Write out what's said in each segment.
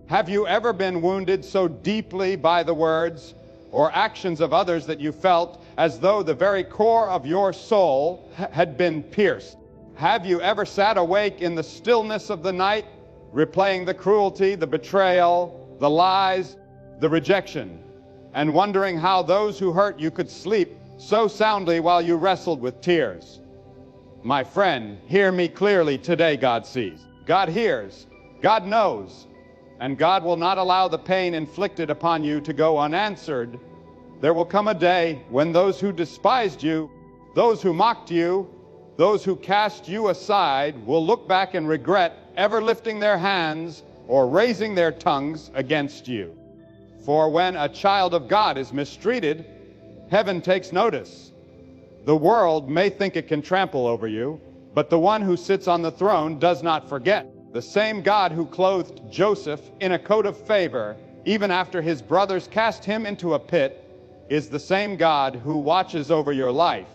Have you ever been wounded so deeply by the words or actions of others that you felt as though the very core of your soul had been pierced? Have you ever sat awake in the stillness of the night, replaying the cruelty, the betrayal, the lies, the rejection, and wondering how those who hurt you could sleep so soundly while you wrestled with tears? My friend, hear me clearly today. God sees, God hears, God knows, and God will not allow the pain inflicted upon you to go unanswered. There will come a day when those who despised you, those who mocked you, those who cast you aside will look back and regret ever lifting their hands or raising their tongues against you. For when a child of God is mistreated, heaven takes notice. The world may think it can trample over you, but the one who sits on the throne does not forget. The same God who clothed Joseph in a coat of favor, even after his brothers cast him into a pit, is the same God who watches over your life.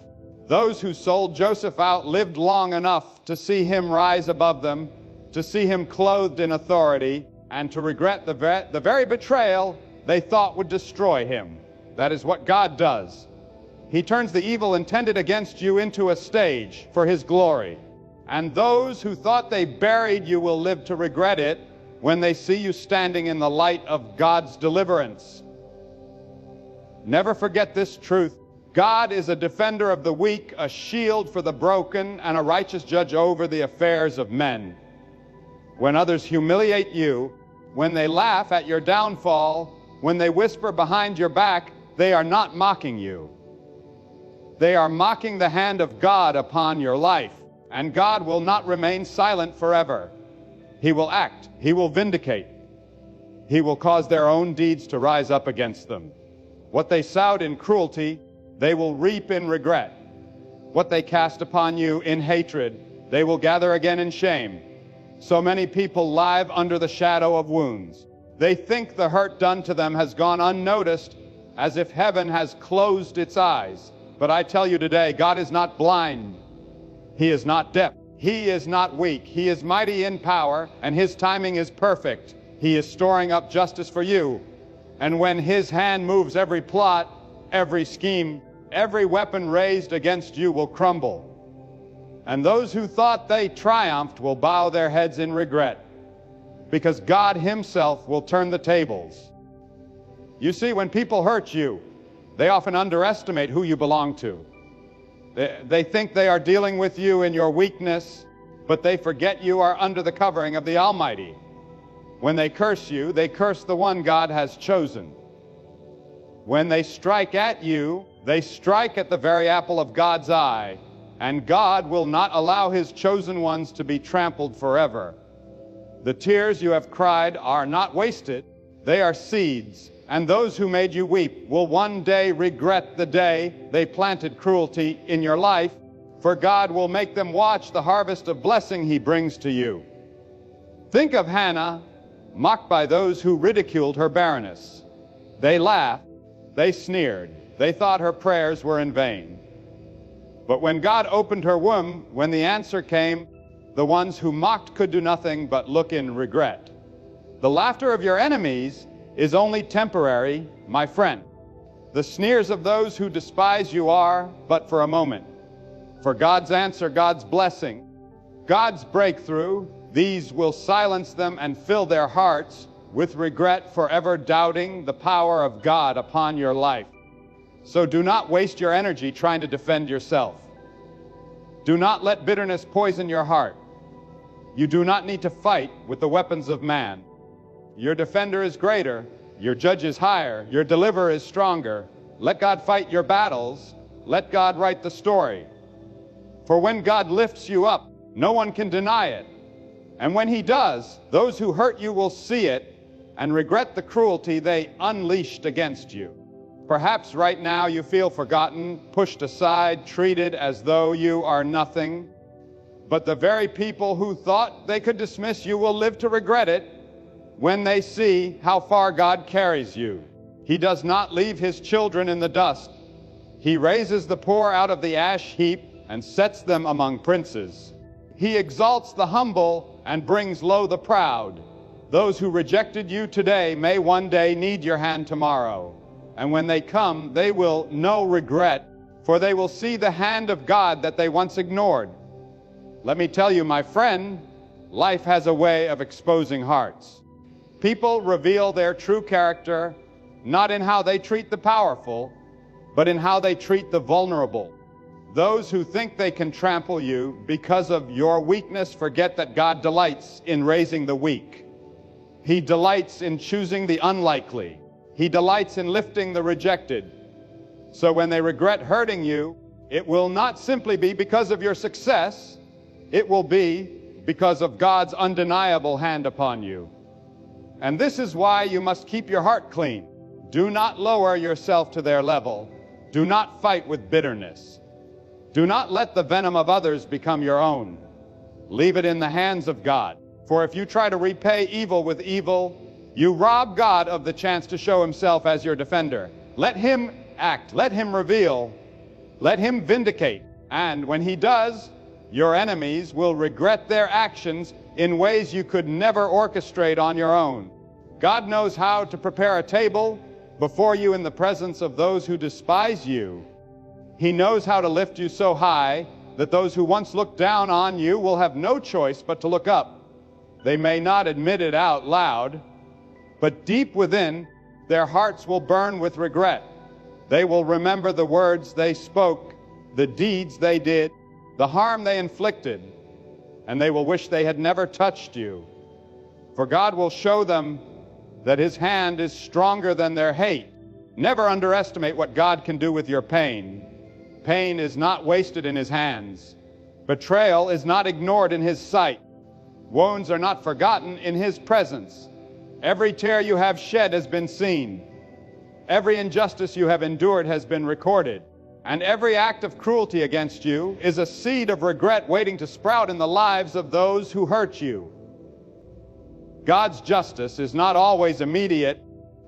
Those who sold Joseph out lived long enough to see him rise above them, to see him clothed in authority, and to regret the very betrayal they thought would destroy him. That is what God does. He turns the evil intended against you into a stage for his glory. And those who thought they buried you will live to regret it when they see you standing in the light of God's deliverance. Never forget this truth. God is a defender of the weak, a shield for the broken, and a righteous judge over the affairs of men. When others humiliate you, when they laugh at your downfall, when they whisper behind your back, they are not mocking you. They are mocking the hand of God upon your life, and God will not remain silent forever. He will act. He will vindicate. He will cause their own deeds to rise up against them. What they sowed in cruelty, they will reap in regret. What they cast upon you in hatred, they will gather again in shame. So many people live under the shadow of wounds. They think the hurt done to them has gone unnoticed, as if heaven has closed its eyes. But I tell you today, God is not blind. He is not deaf. He is not weak. He is mighty in power, and his timing is perfect. He is storing up justice for you. And when his hand moves, every plot, every scheme, every weapon raised against you will crumble. And those who thought they triumphed will bow their heads in regret, because God himself will turn the tables. You see, when people hurt you, they often underestimate who you belong to. They think they are dealing with you in your weakness, but they forget you are under the covering of the Almighty. When they curse you, they curse the one God has chosen. When they strike at you, they strike at the very apple of God's eye, and God will not allow his chosen ones to be trampled forever. The tears you have cried are not wasted. They are seeds, and those who made you weep will one day regret the day they planted cruelty in your life, for God will make them watch the harvest of blessing he brings to you. Think of Hannah, mocked by those who ridiculed her barrenness. They laughed, they sneered, they thought her prayers were in vain. But when God opened her womb, when the answer came, the ones who mocked could do nothing but look in regret. The laughter of your enemies is only temporary, my friend. The sneers of those who despise you are but for a moment. For God's answer, God's blessing, God's breakthrough, these will silence them and fill their hearts with regret, forever doubting the power of God upon your life. So do not waste your energy trying to defend yourself. Do not let bitterness poison your heart. You do not need to fight with the weapons of man. Your defender is greater, your judge is higher, your deliverer is stronger. Let God fight your battles. Let God write the story. For when God lifts you up, no one can deny it. And when he does, those who hurt you will see it and regret the cruelty they unleashed against you. Perhaps right now you feel forgotten, pushed aside, treated as though you are nothing. But the very people who thought they could dismiss you will live to regret it when they see how far God carries you. He does not leave his children in the dust. He raises the poor out of the ash heap and sets them among princes. He exalts the humble and brings low the proud. Those who rejected you today may one day need your hand tomorrow. And when they come, they will know regret, for they will see the hand of God that they once ignored. Let me tell you, my friend, life has a way of exposing hearts. People reveal their true character not in how they treat the powerful, but in how they treat the vulnerable. Those who think they can trample you because of your weakness forget that God delights in raising the weak. He delights in choosing the unlikely. He delights in lifting the rejected. So when they regret hurting you, it will not simply be because of your success. It will be because of God's undeniable hand upon you. And this is why you must keep your heart clean. Do not lower yourself to their level. Do not fight with bitterness. Do not let the venom of others become your own. Leave it in the hands of God. For if you try to repay evil with evil, you rob God of the chance to show himself as your defender. Let him act. Let him reveal. Let him vindicate. And when he does, your enemies will regret their actions in ways you could never orchestrate on your own. God knows how to prepare a table before you in the presence of those who despise you. He knows how to lift you so high that those who once looked down on you will have no choice but to look up. They may not admit it out loud, but deep within, their hearts will burn with regret. They will remember the words they spoke, the deeds they did, the harm they inflicted, and they will wish they had never touched you. For God will show them that his hand is stronger than their hate. Never underestimate what God can do with your pain. Pain is not wasted in his hands. Betrayal is not ignored in his sight. Wounds are not forgotten in his presence. Every tear you have shed has been seen. Every injustice you have endured has been recorded. And every act of cruelty against you is a seed of regret waiting to sprout in the lives of those who hurt you. God's justice is not always immediate,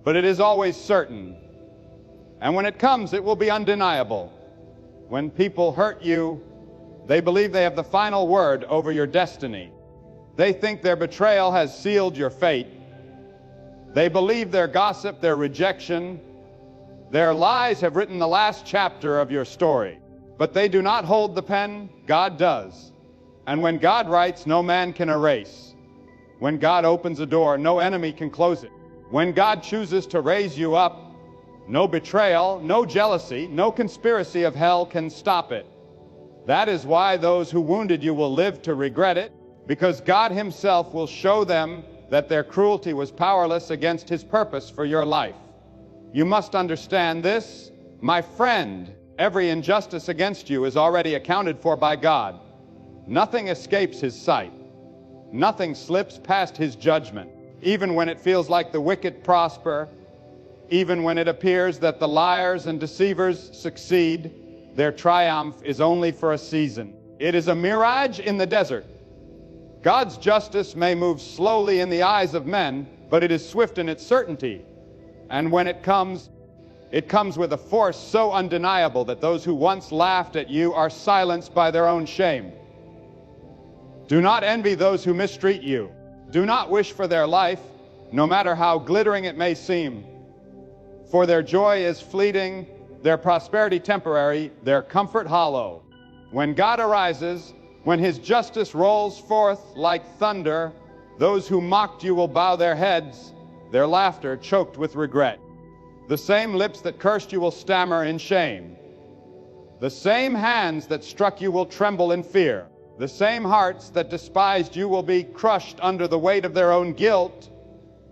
but it is always certain. And when it comes, it will be undeniable. When people hurt you, they believe they have the final word over your destiny. They think their betrayal has sealed your fate. They believe their gossip, their rejection, their lies have written the last chapter of your story. But they do not hold the pen, God does. And when God writes, no man can erase. When God opens a door, no enemy can close it. When God chooses to raise you up, no betrayal, no jealousy, no conspiracy of hell can stop it. That is why those who wounded you will live to regret it, because God himself will show them that their cruelty was powerless against his purpose for your life. You must understand this, my friend. Every injustice against you is already accounted for by God. Nothing escapes his sight. Nothing slips past his judgment. Even when it feels like the wicked prosper, even when it appears that the liars and deceivers succeed, their triumph is only for a season. It is a mirage in the desert. God's justice may move slowly in the eyes of men, but it is swift in its certainty. And when it comes with a force so undeniable that those who once laughed at you are silenced by their own shame. Do not envy those who mistreat you. Do not wish for their life, no matter how glittering it may seem. For their joy is fleeting, their prosperity temporary, their comfort hollow. When God arises, when his justice rolls forth like thunder, those who mocked you will bow their heads, their laughter choked with regret. The same lips that cursed you will stammer in shame. The same hands that struck you will tremble in fear. The same hearts that despised you will be crushed under the weight of their own guilt,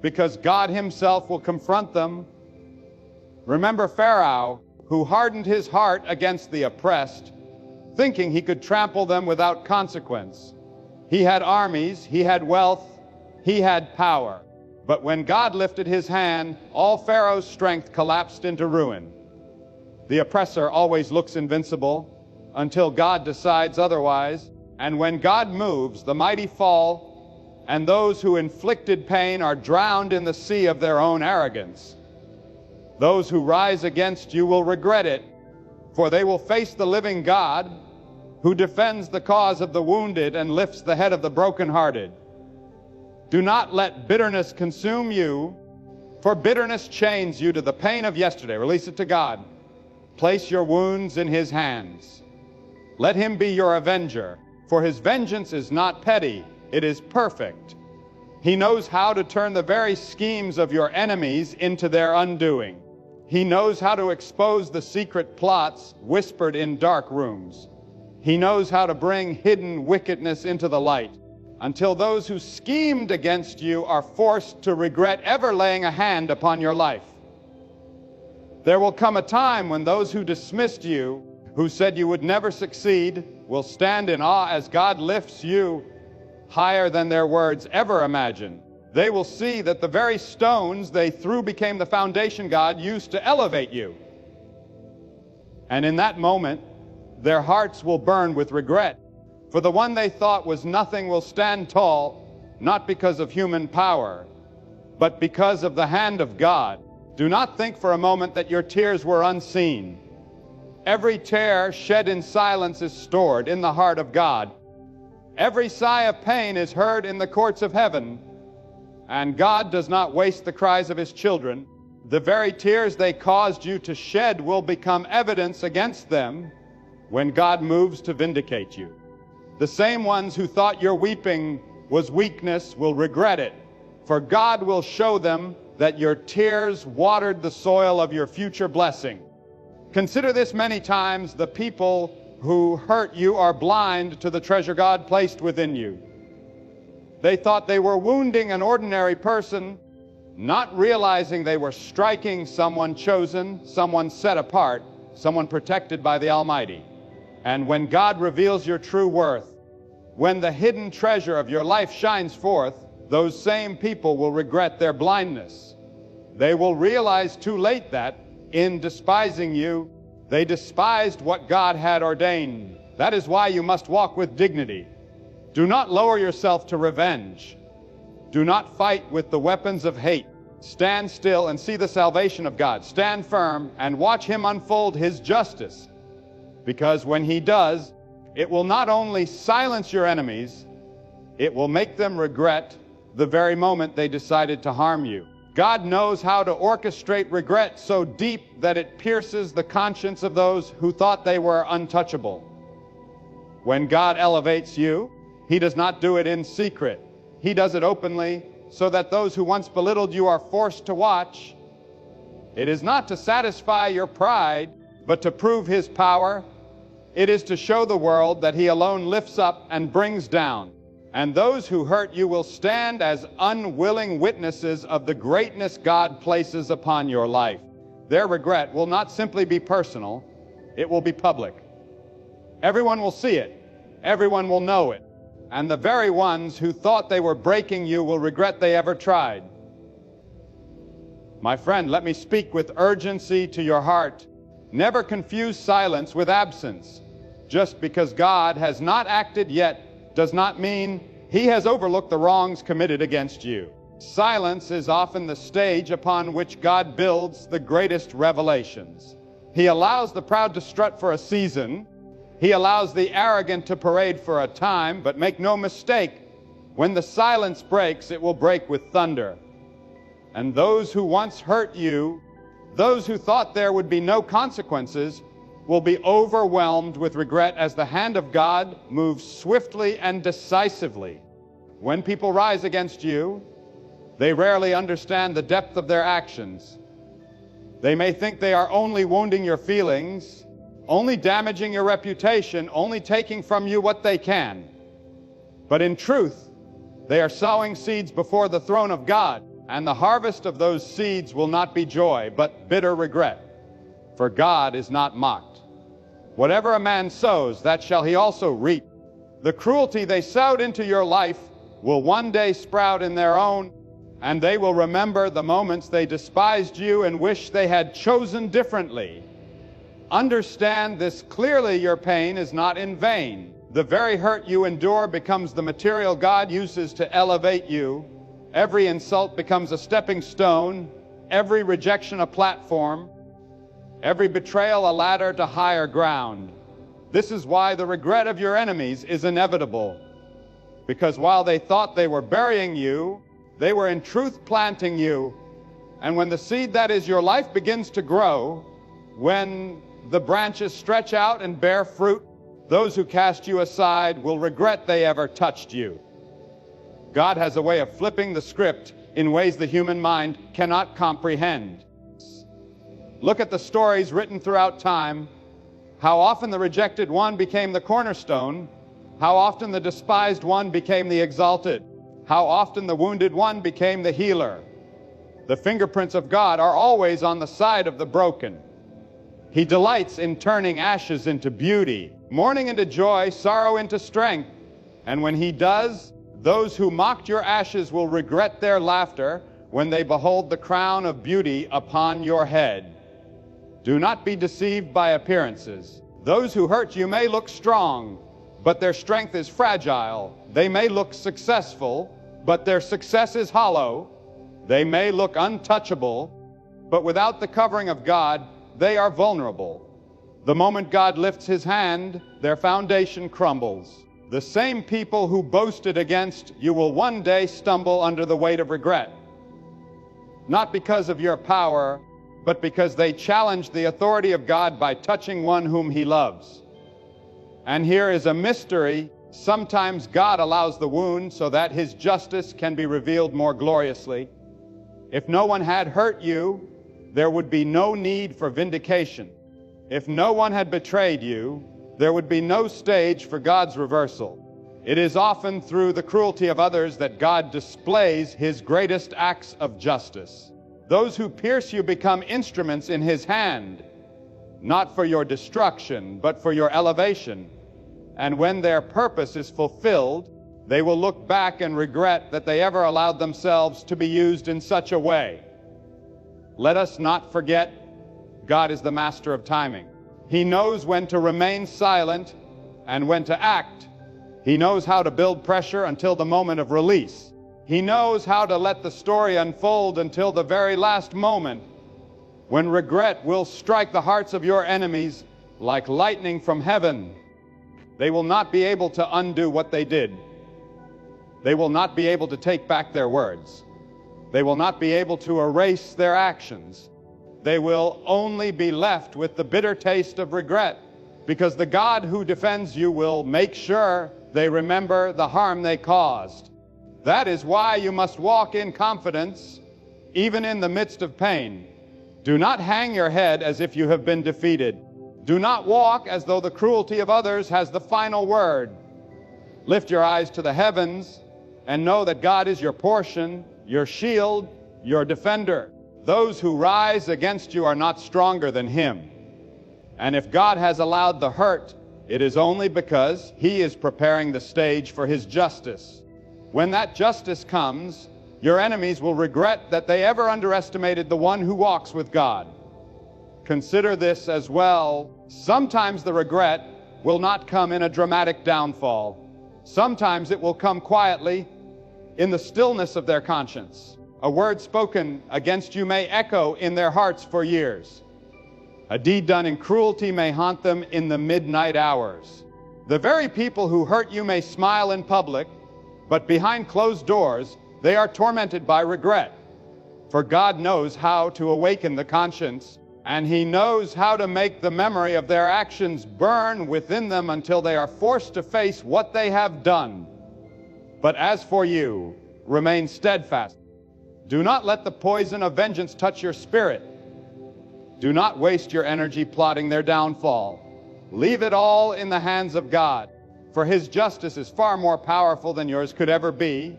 because God himself will confront them. Remember Pharaoh, who hardened his heart against the oppressed, thinking he could trample them without consequence. He had armies, he had wealth, he had power. But when God lifted his hand, all Pharaoh's strength collapsed into ruin. The oppressor always looks invincible until God decides otherwise. And when God moves, the mighty fall, and those who inflicted pain are drowned in the sea of their own arrogance. Those who rise against you will regret it, for they will face the living God, who defends the cause of the wounded and lifts the head of the brokenhearted. Do not let bitterness consume you, for bitterness chains you to the pain of yesterday. Release it to God. Place your wounds in His hands. Let Him be your avenger, for His vengeance is not petty, it is perfect. He knows how to turn the very schemes of your enemies into their undoing. He knows how to expose the secret plots whispered in dark rooms. He knows how to bring hidden wickedness into the light, until those who schemed against you are forced to regret ever laying a hand upon your life. There will come a time when those who dismissed you, who said you would never succeed, will stand in awe as God lifts you higher than their words ever imagined. They will see that the very stones they threw became the foundation God used to elevate you. And in that moment, their hearts will burn with regret, for the one they thought was nothing will stand tall, not because of human power, but because of the hand of God. Do not think for a moment that your tears were unseen. Every tear shed in silence is stored in the heart of God. Every sigh of pain is heard in the courts of heaven, and God does not waste the cries of His children. The very tears they caused you to shed will become evidence against them when God moves to vindicate you. The same ones who thought your weeping was weakness will regret it, for God will show them that your tears watered the soil of your future blessing. Consider this many times: the people who hurt you are blind to the treasure God placed within you. They thought they were wounding an ordinary person, not realizing they were striking someone chosen, someone set apart, someone protected by the Almighty. And when God reveals your true worth, when the hidden treasure of your life shines forth, those same people will regret their blindness. They will realize too late that, in despising you, they despised what God had ordained. That is why you must walk with dignity. Do not lower yourself to revenge. Do not fight with the weapons of hate. Stand still and see the salvation of God. Stand firm and watch Him unfold His justice. Because when He does, it will not only silence your enemies, it will make them regret the very moment they decided to harm you. God knows how to orchestrate regret so deep that it pierces the conscience of those who thought they were untouchable. When God elevates you, He does not do it in secret. He does it openly, so that those who once belittled you are forced to watch. It is not to satisfy your pride, but to prove His power. It is to show the world that He alone lifts up and brings down. And those who hurt you will stand as unwilling witnesses of the greatness God places upon your life. Their regret will not simply be personal, it will be public. Everyone will see it, everyone will know it, and the very ones who thought they were breaking you will regret they ever tried. My friend, let me speak with urgency to your heart. Never confuse silence with absence. Just because God has not acted yet does not mean He has overlooked the wrongs committed against you. Silence is often the stage upon which God builds the greatest revelations. He allows the proud to strut for a season. He allows the arrogant to parade for a time, but make no mistake, when the silence breaks, it will break with thunder. And those who once hurt you, those who thought there would be no consequences, will be overwhelmed with regret as the hand of God moves swiftly and decisively. When people rise against you, they rarely understand the depth of their actions. They may think they are only wounding your feelings, only damaging your reputation, only taking from you what they can. But in truth, they are sowing seeds before the throne of God, and the harvest of those seeds will not be joy, but bitter regret. For God is not mocked. Whatever a man sows, that shall he also reap. The cruelty they sowed into your life will one day sprout in their own, and they will remember the moments they despised you and wish they had chosen differently. Understand this clearly: your pain is not in vain. The very hurt you endure becomes the material God uses to elevate you. Every insult becomes a stepping stone, every rejection a platform, every betrayal a ladder to higher ground. This is why the regret of your enemies is inevitable. Because while they thought they were burying you, they were in truth planting you. And when the seed that is your life begins to grow, when the branches stretch out and bear fruit, those who cast you aside will regret they ever touched you. God has a way of flipping the script in ways the human mind cannot comprehend. Look at the stories written throughout time, how often the rejected one became the cornerstone, how often the despised one became the exalted, how often the wounded one became the healer. The fingerprints of God are always on the side of the broken. He delights in turning ashes into beauty, mourning into joy, sorrow into strength. And when He does, those who mocked your ashes will regret their laughter when they behold the crown of beauty upon your head. Do not be deceived by appearances. Those who hurt you may look strong, but their strength is fragile. They may look successful, but their success is hollow. They may look untouchable, but without the covering of God, they are vulnerable. The moment God lifts His hand, their foundation crumbles. The same people who boasted against you will one day stumble under the weight of regret. Not because of your power, but because they challenged the authority of God by touching one whom He loves. And here is a mystery. Sometimes God allows the wound so that His justice can be revealed more gloriously. If no one had hurt you, there would be no need for vindication. If no one had betrayed you, there would be no stage for God's reversal. It is often through the cruelty of others that God displays His greatest acts of justice. Those who pierce you become instruments in His hand, not for your destruction, but for your elevation. And when their purpose is fulfilled, they will look back and regret that they ever allowed themselves to be used in such a way. Let us not forget, God is the master of timing. He knows when to remain silent and when to act. He knows how to build pressure until the moment of release. He knows how to let the story unfold until the very last moment, when regret will strike the hearts of your enemies like lightning from heaven. They will not be able to undo what they did. They will not be able to take back their words. They will not be able to erase their actions. They will only be left with the bitter taste of regret, because the God who defends you will make sure they remember the harm they caused. That is why you must walk in confidence, even in the midst of pain. Do not hang your head as if you have been defeated. Do not walk as though the cruelty of others has the final word. Lift your eyes to the heavens and know that God is your portion, your shield, your defender. Those who rise against you are not stronger than Him. And if God has allowed the hurt, it is only because He is preparing the stage for His justice. When that justice comes, your enemies will regret that they ever underestimated the one who walks with God. Consider this as well. Sometimes the regret will not come in a dramatic downfall. Sometimes it will come quietly in the stillness of their conscience. A word spoken against you may echo in their hearts for years. A deed done in cruelty may haunt them in the midnight hours. The very people who hurt you may smile in public, but behind closed doors, they are tormented by regret. For God knows how to awaken the conscience, and He knows how to make the memory of their actions burn within them until they are forced to face what they have done. But as for you, remain steadfast. Do not let the poison of vengeance touch your spirit. Do not waste your energy plotting their downfall. Leave it all in the hands of God, for His justice is far more powerful than yours could ever be.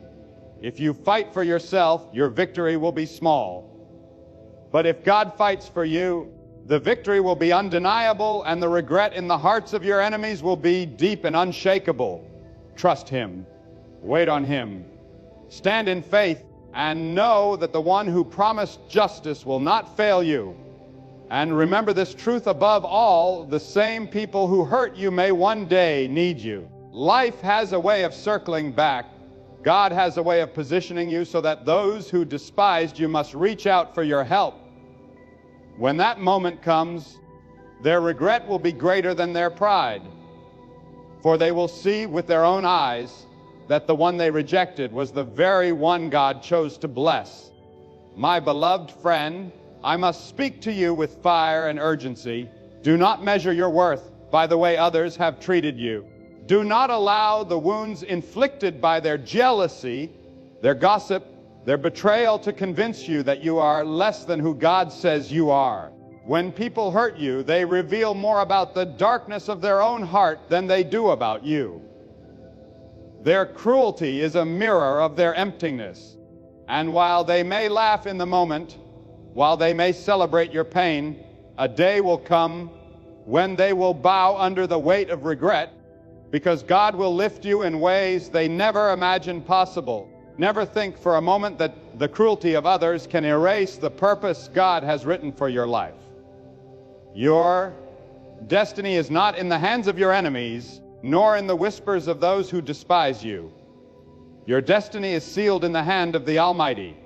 If you fight for yourself, your victory will be small. But if God fights for you, the victory will be undeniable, and the regret in the hearts of your enemies will be deep and unshakable. Trust Him. Wait on Him. Stand in faith and know that the one who promised justice will not fail you. And remember this truth above all: the same people who hurt you may one day need you. Life has a way of circling back. God has a way of positioning you so that those who despised you must reach out for your help. When that moment comes, their regret will be greater than their pride, for they will see with their own eyes that the one they rejected was the very one God chose to bless. My beloved friend, I must speak to you with fire and urgency. Do not measure your worth by the way others have treated you. Do not allow the wounds inflicted by their jealousy, their gossip, their betrayal to convince you that you are less than who God says you are. When people hurt you, they reveal more about the darkness of their own heart than they do about you. Their cruelty is a mirror of their emptiness. And while they may laugh in the moment, while they may celebrate your pain, a day will come when they will bow under the weight of regret, because God will lift you in ways they never imagined possible. Never think for a moment that the cruelty of others can erase the purpose God has written for your life. Your destiny is not in the hands of your enemies, nor in the whispers of those who despise you. Your destiny is sealed in the hand of the Almighty.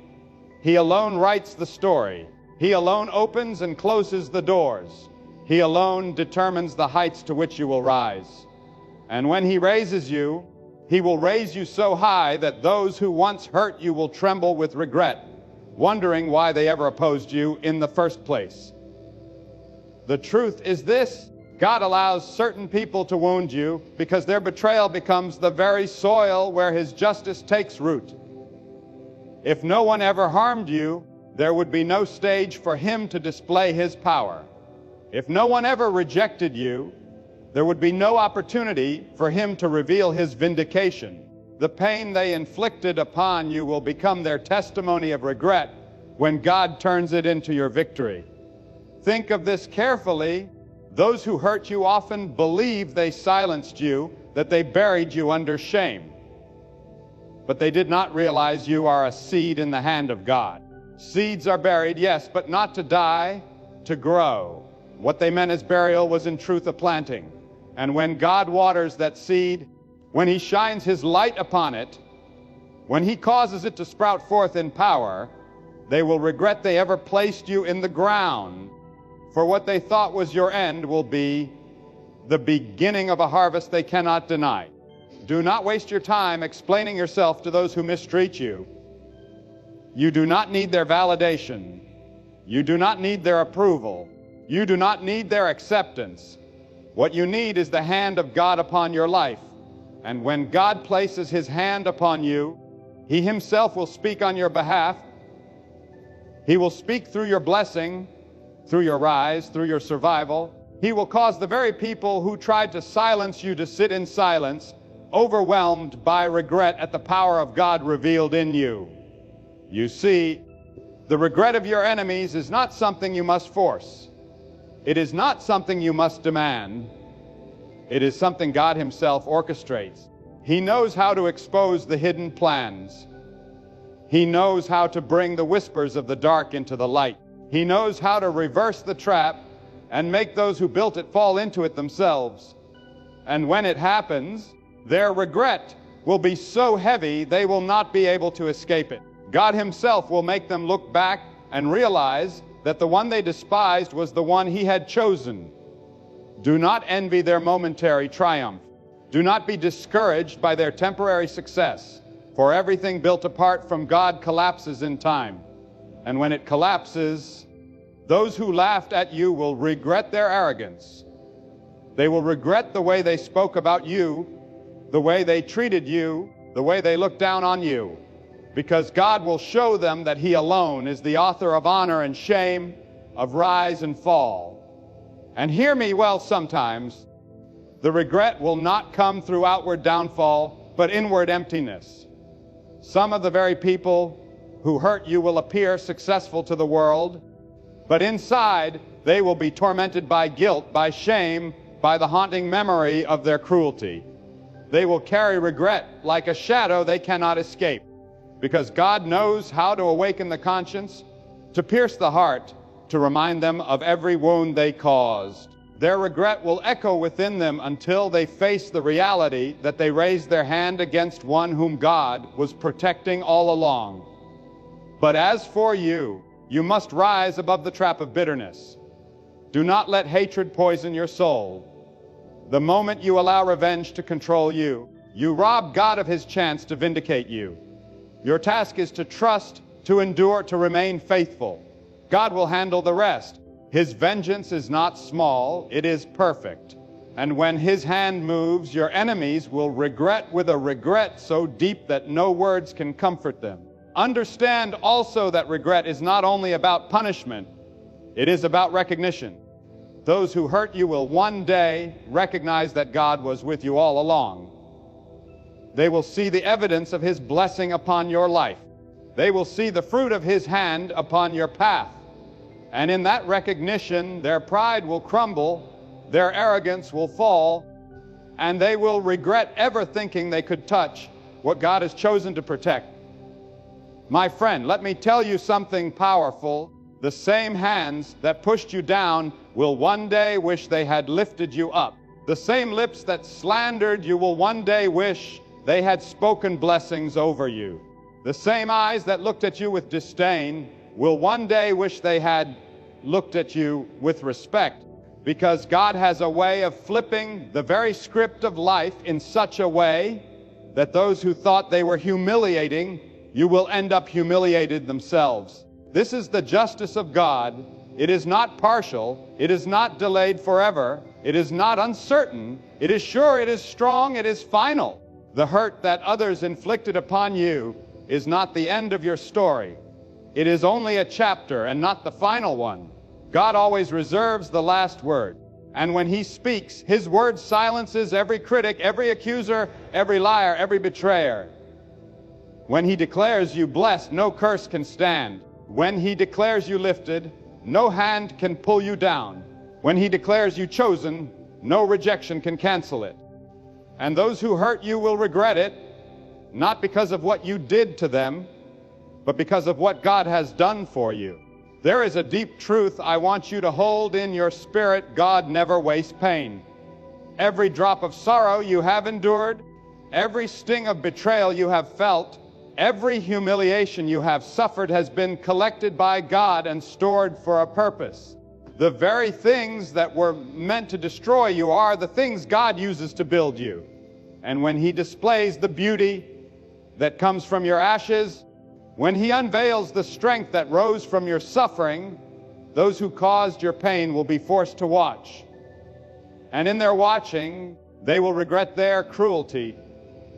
He alone writes the story. He alone opens and closes the doors. He alone determines the heights to which you will rise. And when He raises you, He will raise you so high that those who once hurt you will tremble with regret, wondering why they ever opposed you in the first place. The truth is this: God allows certain people to wound you because their betrayal becomes the very soil where His justice takes root. If no one ever harmed you, there would be no stage for Him to display His power. If no one ever rejected you, there would be no opportunity for Him to reveal His vindication. The pain they inflicted upon you will become their testimony of regret when God turns it into your victory. Think of this carefully. Those who hurt you often believe they silenced you, that they buried you under shame. But they did not realize you are a seed in the hand of God. Seeds are buried, yes, but not to die, to grow. What they meant as burial was in truth a planting. And when God waters that seed, when He shines His light upon it, when He causes it to sprout forth in power, they will regret they ever placed you in the ground. For what they thought was your end will be the beginning of a harvest they cannot deny. Do not waste your time explaining yourself to those who mistreat you. You do not need their validation. You do not need their approval. You do not need their acceptance. What you need is the hand of God upon your life. And when God places His hand upon you, He Himself will speak on your behalf. He will speak through your blessing, through your rise, through your survival. He will cause the very people who tried to silence you to sit in silence, overwhelmed by regret at the power of God revealed in you. You see, the regret of your enemies is not something you must force. It is not something you must demand. It is something God Himself orchestrates. He knows how to expose the hidden plans. He knows how to bring the whispers of the dark into the light. He knows how to reverse the trap and make those who built it fall into it themselves. And when it happens, their regret will be so heavy they will not be able to escape it. God Himself will make them look back and realize that the one they despised was the one He had chosen. Do not envy their momentary triumph. Do not be discouraged by their temporary success, for everything built apart from God collapses in time. And when it collapses, those who laughed at you will regret their arrogance. They will regret the way they spoke about you, the way they treated you, the way they looked down on you, because God will show them that He alone is the author of honor and shame, of rise and fall. And hear me well sometimes, the regret will not come through outward downfall, but inward emptiness. Some of the very people who hurt you will appear successful to the world, but inside they will be tormented by guilt, by shame, by the haunting memory of their cruelty. They will carry regret like a shadow they cannot escape, because God knows how to awaken the conscience, to pierce the heart, to remind them of every wound they caused. Their regret will echo within them until they face the reality that they raised their hand against one whom God was protecting all along. But as for you, you must rise above the trap of bitterness. Do not let hatred poison your soul. The moment you allow revenge to control you, You rob God of his chance to vindicate you. Your task is to trust, to endure, to remain faithful. God will handle the rest. His vengeance is not small, it is perfect. And when his hand moves, your enemies will regret with a regret so deep that no words can comfort them. Understand also that regret is not only about punishment, it is about recognition. Those who hurt you will one day recognize that God was with you all along. They will see the evidence of his blessing upon your life. They will see the fruit of his hand upon your path. And in that recognition, their pride will crumble, their arrogance will fall, and they will regret ever thinking they could touch what God has chosen to protect. My friend, let me tell you something powerful. The same hands that pushed you down will one day wish they had lifted you up. The same lips that slandered you will one day wish they had spoken blessings over you. The same eyes that looked at you with disdain will one day wish they had looked at you with respect, because God has a way of flipping the very script of life in such a way that those who thought they were humiliating, you will end up humiliated themselves. This is the justice of God. It is not partial. It is not delayed forever. It is not uncertain. It is sure. It is strong. It is final. The hurt that others inflicted upon you is not the end of your story. It is only a chapter and not the final one. God always reserves the last word. And when he speaks, his word silences every critic, every accuser, every liar, every betrayer. When he declares you blessed, no curse can stand. When he declares you lifted, no hand can pull you down. When he declares you chosen, no rejection can cancel it. And those who hurt you will regret it, not because of what you did to them, but because of what God has done for you. There is a deep truth I want you to hold in your spirit. God never wastes pain. Every drop of sorrow you have endured, every sting of betrayal you have felt, every humiliation you have suffered has been collected by God and stored for a purpose. The very things that were meant to destroy you are the things God uses to build you. And when he displays the beauty that comes from your ashes, when he unveils the strength that rose from your suffering, those who caused your pain will be forced to watch. And in their watching, they will regret their cruelty,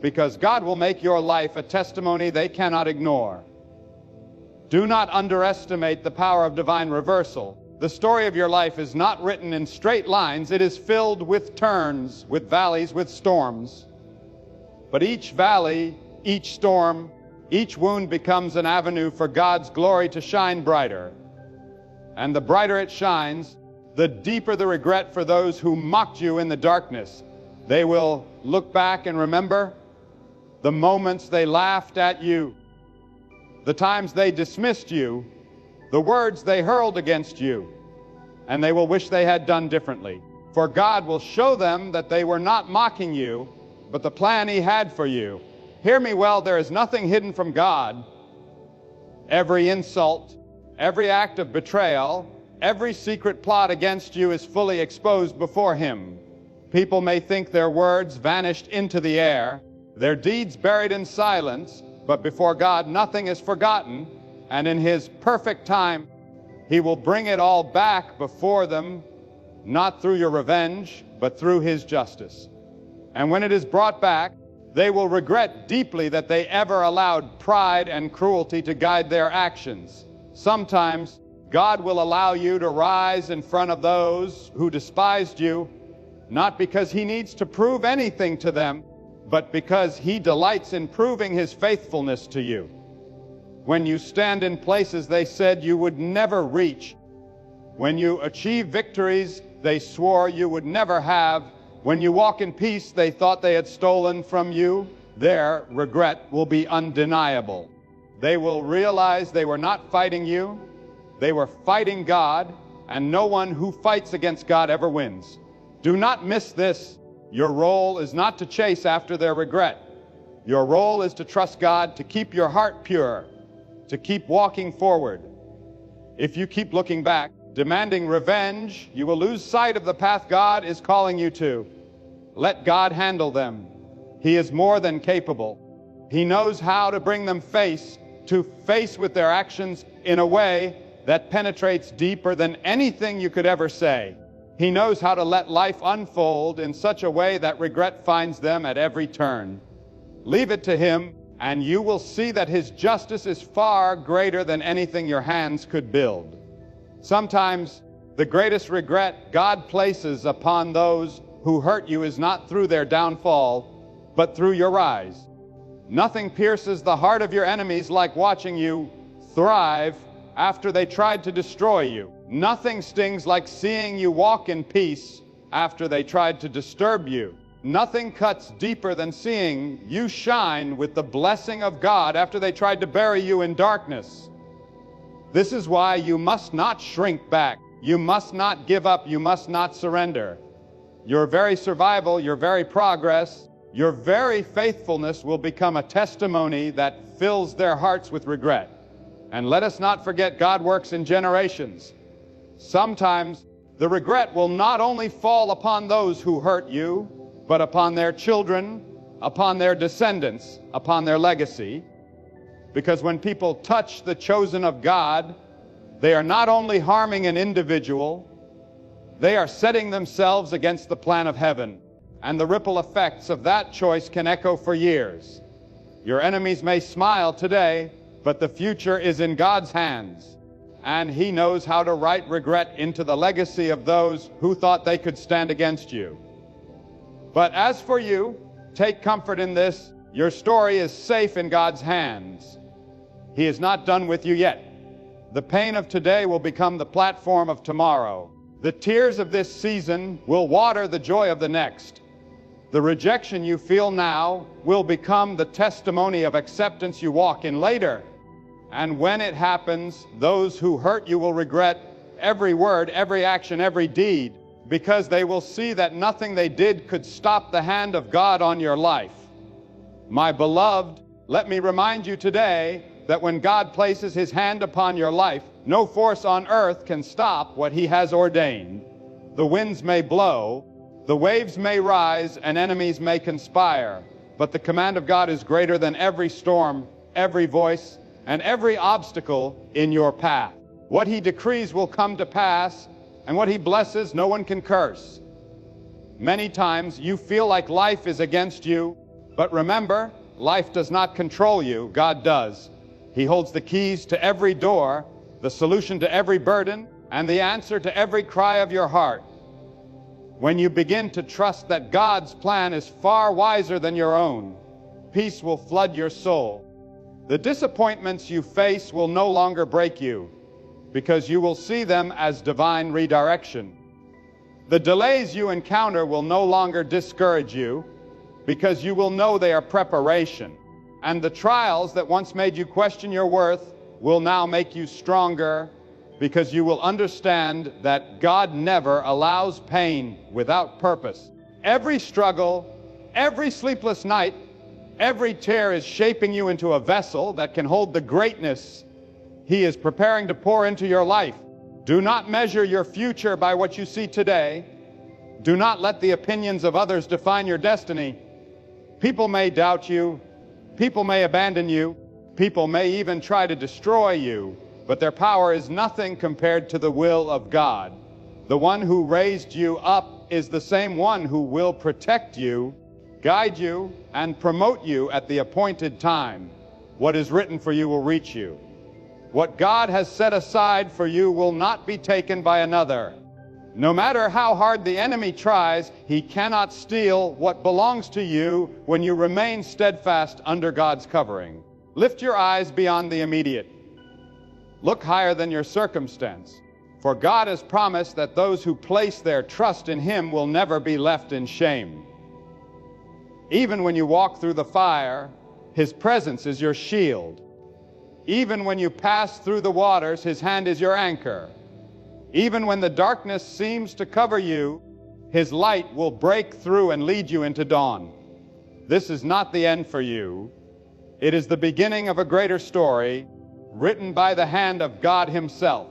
because God will make your life a testimony they cannot ignore. Do not underestimate the power of divine reversal. The story of your life is not written in straight lines. It is filled with turns, with valleys, with storms. But each valley, each storm, each wound becomes an avenue for God's glory to shine brighter. And the brighter it shines, the deeper the regret for those who mocked you in the darkness. They will look back and remember the moments they laughed at you, the times they dismissed you, the words they hurled against you, and they will wish they had done differently. For God will show them that they were not mocking you, but the plan he had for you. Hear me well, there is nothing hidden from God. Every insult, every act of betrayal, every secret plot against you is fully exposed before him. People may think their words vanished into the air, their deeds buried in silence, but before God nothing is forgotten, and in his perfect time he will bring it all back before them, not through your revenge, but through his justice. And when it is brought back, they will regret deeply that they ever allowed pride and cruelty to guide their actions. Sometimes God will allow you to rise in front of those who despised you, not because he needs to prove anything to them, but because he delights in proving his faithfulness to you. When you stand in places they said you would never reach, when you achieve victories they swore you would never have, when you walk in peace they thought they had stolen from you, their regret will be undeniable. They will realize they were not fighting you, they were fighting God, and no one who fights against God ever wins. Do not miss this. Your role is not to chase after their regret. Your role is to trust God, to keep your heart pure, to keep walking forward. If you keep looking back, demanding revenge, you will lose sight of the path God is calling you to. Let God handle them. He is more than capable. He knows how to bring them face to face with their actions in a way that penetrates deeper than anything you could ever say. He knows how to let life unfold in such a way that regret finds them at every turn. Leave it to Him, and you will see that His justice is far greater than anything your hands could build. Sometimes the greatest regret God places upon those who hurt you is not through their downfall, but through your rise. Nothing pierces the heart of your enemies like watching you thrive after they tried to destroy you. Nothing stings like seeing you walk in peace after they tried to disturb you. Nothing cuts deeper than seeing you shine with the blessing of God after they tried to bury you in darkness. This is why you must not shrink back. You must not give up. You must not surrender. Your very survival, your very progress, your very faithfulness will become a testimony that fills their hearts with regret. And let us not forget, God works in generations. Sometimes the regret will not only fall upon those who hurt you, but upon their children, upon their descendants, upon their legacy. Because when people touch the chosen of God, they are not only harming an individual, they are setting themselves against the plan of heaven. And the ripple effects of that choice can echo for years. Your enemies may smile today, but the future is in God's hands. And He knows how to write regret into the legacy of those who thought they could stand against you. But as for you, take comfort in this. Your story is safe in God's hands. He is not done with you yet. The pain of today will become the platform of tomorrow. The tears of this season will water the joy of the next. The rejection you feel now will become the testimony of acceptance you walk in later. And when it happens, those who hurt you will regret every word, every action, every deed, because they will see that nothing they did could stop the hand of God on your life. My beloved, let me remind you today that when God places His hand upon your life, no force on earth can stop what He has ordained. The winds may blow, the waves may rise, and enemies may conspire, but the command of God is greater than every storm, every voice, and every obstacle in your path. What He decrees will come to pass, and what He blesses, no one can curse. Many times you feel like life is against you, but remember, life does not control you, God does. He holds the keys to every door, the solution to every burden, and the answer to every cry of your heart. When you begin to trust that God's plan is far wiser than your own, peace will flood your soul. The disappointments you face will no longer break you, because you will see them as divine redirection. The delays you encounter will no longer discourage you, because you will know they are preparation. And the trials that once made you question your worth will now make you stronger, because you will understand that God never allows pain without purpose. Every struggle, every sleepless night, every tear is shaping you into a vessel that can hold the greatness He is preparing to pour into your life. Do not measure your future by what you see today. Do not let the opinions of others define your destiny. People may doubt you. People may abandon you. People may even try to destroy you, but their power is nothing compared to the will of God. The one who raised you up is the same one who will protect you, guide you, and promote you at the appointed time. What is written for you will reach you. What God has set aside for you will not be taken by another. No matter how hard the enemy tries, he cannot steal what belongs to you when you remain steadfast under God's covering. Lift your eyes beyond the immediate. Look higher than your circumstance. For God has promised that those who place their trust in Him will never be left in shame. Even when you walk through the fire, His presence is your shield. Even when you pass through the waters, His hand is your anchor. Even when the darkness seems to cover you, His light will break through and lead you into dawn. This is not the end for you. It is the beginning of a greater story, written by the hand of God Himself.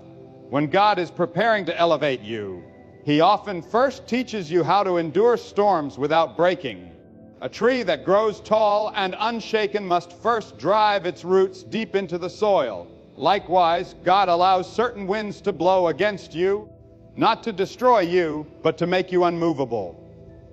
When God is preparing to elevate you, He often first teaches you how to endure storms without breaking. A tree that grows tall and unshaken must first drive its roots deep into the soil. Likewise, God allows certain winds to blow against you, not to destroy you, but to make you unmovable.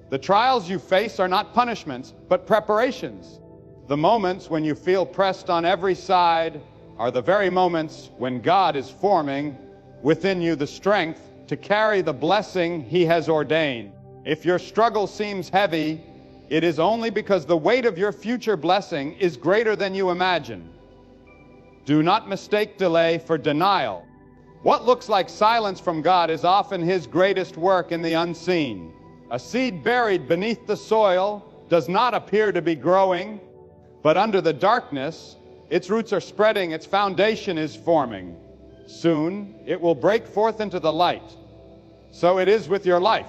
The trials you face are not punishments, but preparations. The moments when you feel pressed on every side are the very moments when God is forming within you the strength to carry the blessing He has ordained. If your struggle seems heavy, it is only because the weight of your future blessing is greater than you imagine. Do not mistake delay for denial. What looks like silence from God is often His greatest work in the unseen. A seed buried beneath the soil does not appear to be growing, but under the darkness, its roots are spreading, its foundation is forming. Soon, it will break forth into the light. So it is with your life.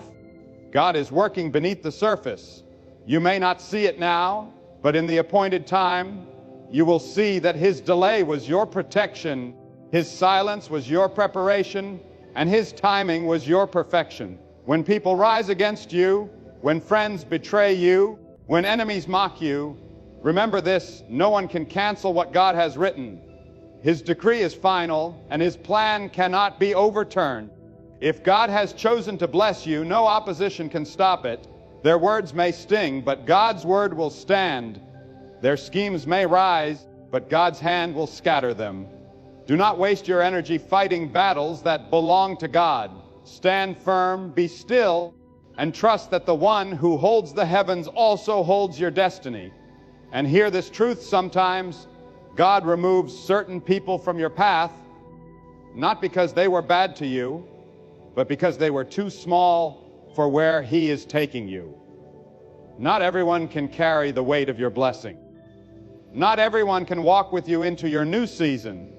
God is working beneath the surface. You may not see it now, but in the appointed time, you will see that His delay was your protection, His silence was your preparation, and His timing was your perfection. When people rise against you, when friends betray you, when enemies mock you, remember this: no one can cancel what God has written. His decree is final, and His plan cannot be overturned. If God has chosen to bless you, no opposition can stop it. Their words may sting, but God's word will stand. Their schemes may rise, but God's hand will scatter them. Do not waste your energy fighting battles that belong to God. Stand firm, be still, and trust that the one who holds the heavens also holds your destiny. And hear this truth sometimes: God removes certain people from your path, not because they were bad to you, but because they were too small for where He is taking you. Not everyone can carry the weight of your blessing. Not everyone can walk with you into your new season.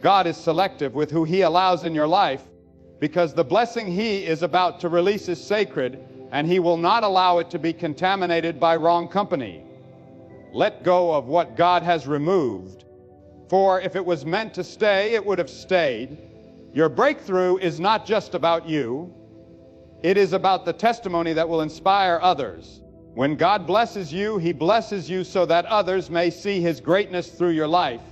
God is selective with who He allows in your life, because the blessing He is about to release is sacred, and He will not allow it to be contaminated by wrong company. Let go of what God has removed, for if it was meant to stay, it would have stayed. Your breakthrough is not just about you. It is about the testimony that will inspire others. When God blesses you, He blesses you so that others may see His greatness through your life.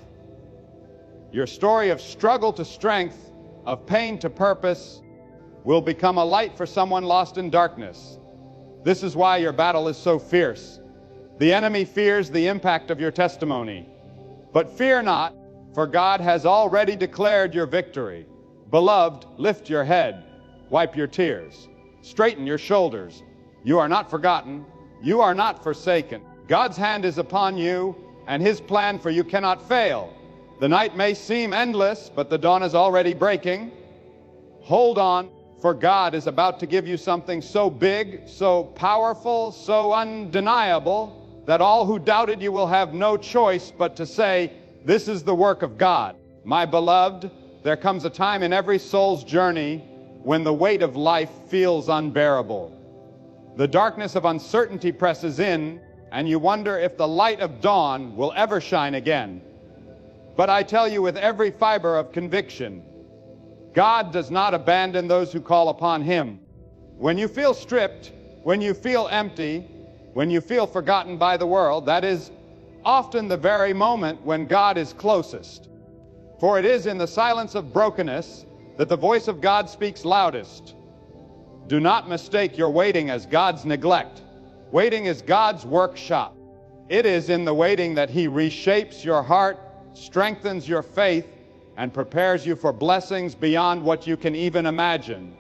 Your story of struggle to strength, of pain to purpose, will become a light for someone lost in darkness. This is why your battle is so fierce. The enemy fears the impact of your testimony. But fear not, for God has already declared your victory. Beloved, lift your head, wipe your tears, straighten your shoulders. You are not forgotten. You are not forsaken. God's hand is upon you, and His plan for you cannot fail. The night may seem endless, but the dawn is already breaking. Hold on, for God is about to give you something so big, so powerful, so undeniable, that all who doubted you will have no choice but to say, "This is the work of God." My beloved, there comes a time in every soul's journey when the weight of life feels unbearable. The darkness of uncertainty presses in, and you wonder if the light of dawn will ever shine again. But I tell you with every fiber of conviction, God does not abandon those who call upon Him. When you feel stripped, when you feel empty, when you feel forgotten by the world, that is often the very moment when God is closest. For it is in the silence of brokenness that the voice of God speaks loudest. Do not mistake your waiting as God's neglect. Waiting is God's workshop. It is in the waiting that He reshapes your heart, strengthens your faith, and prepares you for blessings beyond what you can even imagine.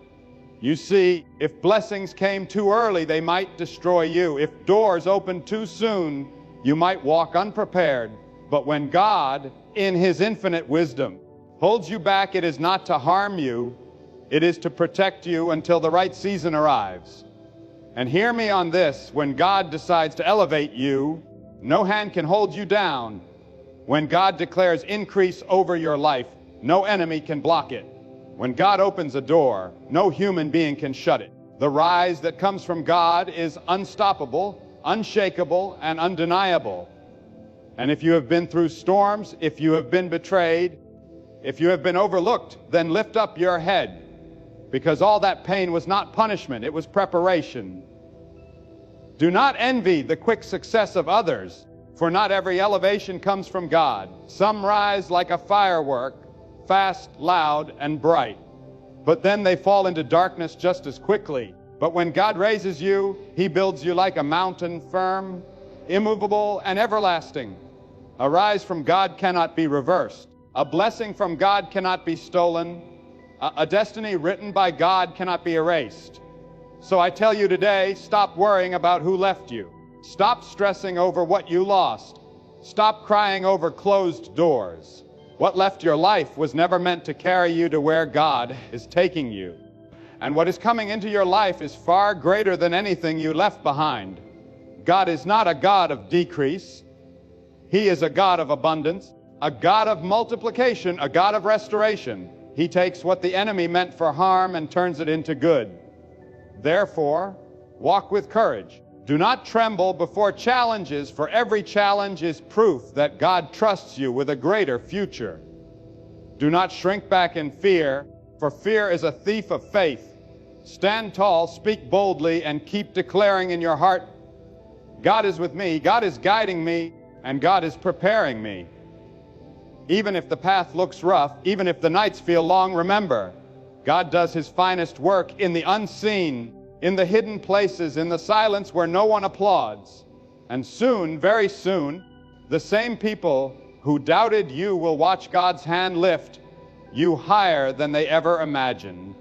You see, if blessings came too early, they might destroy you. If doors opened too soon, you might walk unprepared. But when God, in His infinite wisdom, holds you back, it is not to harm you. It is to protect you until the right season arrives. And hear me on this: when God decides to elevate you, no hand can hold you down. When God declares increase over your life, no enemy can block it. When God opens a door, no human being can shut it. The rise that comes from God is unstoppable, unshakable, and undeniable. And if you have been through storms, if you have been betrayed, if you have been overlooked, then lift up your head, because all that pain was not punishment, it was preparation. Do not envy the quick success of others, for not every elevation comes from God. Some rise like a firework, fast, loud, and bright, but then they fall into darkness just as quickly. But when God raises you, He builds you like a mountain, firm, immovable, and everlasting. A rise from God cannot be reversed. A blessing from God cannot be stolen. A destiny written by God cannot be erased. So I tell you today, stop worrying about who left you. Stop stressing over what you lost. Stop crying over closed doors. What left your life was never meant to carry you to where God is taking you. And what is coming into your life is far greater than anything you left behind. God is not a God of decrease. He is a God of abundance, a God of multiplication, a God of restoration. He takes what the enemy meant for harm and turns it into good. Therefore, walk with courage. Do not tremble before challenges, for every challenge is proof that God trusts you with a greater future. Do not shrink back in fear, for fear is a thief of faith. Stand tall, speak boldly, and keep declaring in your heart, God is with me, God is guiding me, and God is preparing me. Even if the path looks rough, even if the nights feel long, remember, God does His finest work in the unseen, in the hidden places, in the silence where no one applauds. And soon, very soon, the same people who doubted you will watch God's hand lift you higher than they ever imagined.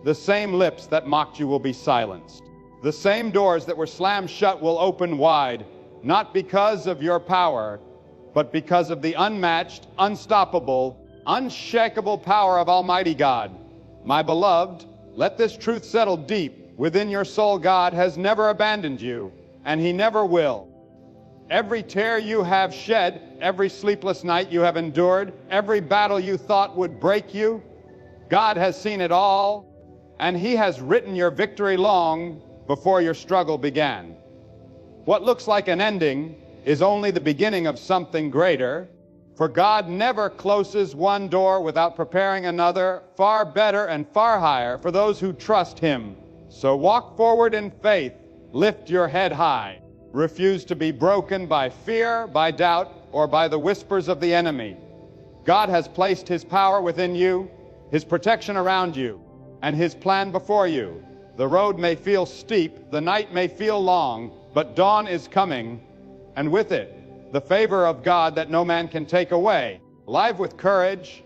The same lips that mocked you will be silenced. The same doors that were slammed shut will open wide, not because of your power, but because of the unmatched, unstoppable, unshakable power of Almighty God. My beloved, let this truth settle deep within your soul. God has never abandoned you, and He never will. Every tear you have shed, every sleepless night you have endured, every battle you thought would break you, God has seen it all, and He has written your victory long before your struggle began. What looks like an ending is only the beginning of something greater, for God never closes one door without preparing another, far better and far higher, for those who trust Him. So walk forward in faith, lift your head high. Refuse to be broken by fear, by doubt, or by the whispers of the enemy. God has placed His power within you, His protection around you, and His plan before you. The road may feel steep, the night may feel long, but dawn is coming, and with it, the favor of God that no man can take away. Live with courage,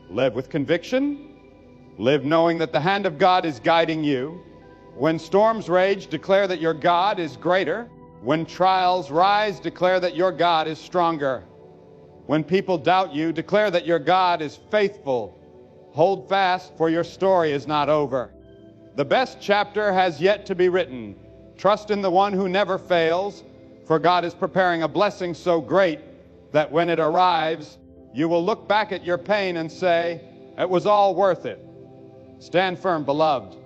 live with conviction, live knowing that the hand of God is guiding you. When storms rage, declare that your God is greater. When trials rise, declare that your God is stronger. When people doubt you, declare that your God is faithful. Hold fast, for your story is not over. The best chapter has yet to be written. Trust in the one who never fails, for God is preparing a blessing so great that when it arrives, you will look back at your pain and say, it was all worth it. Stand firm, beloved.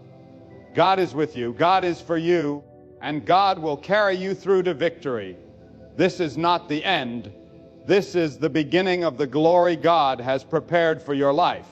God is with you, God is for you, and God will carry you through to victory. This is not the end. This is the beginning of the glory God has prepared for your life.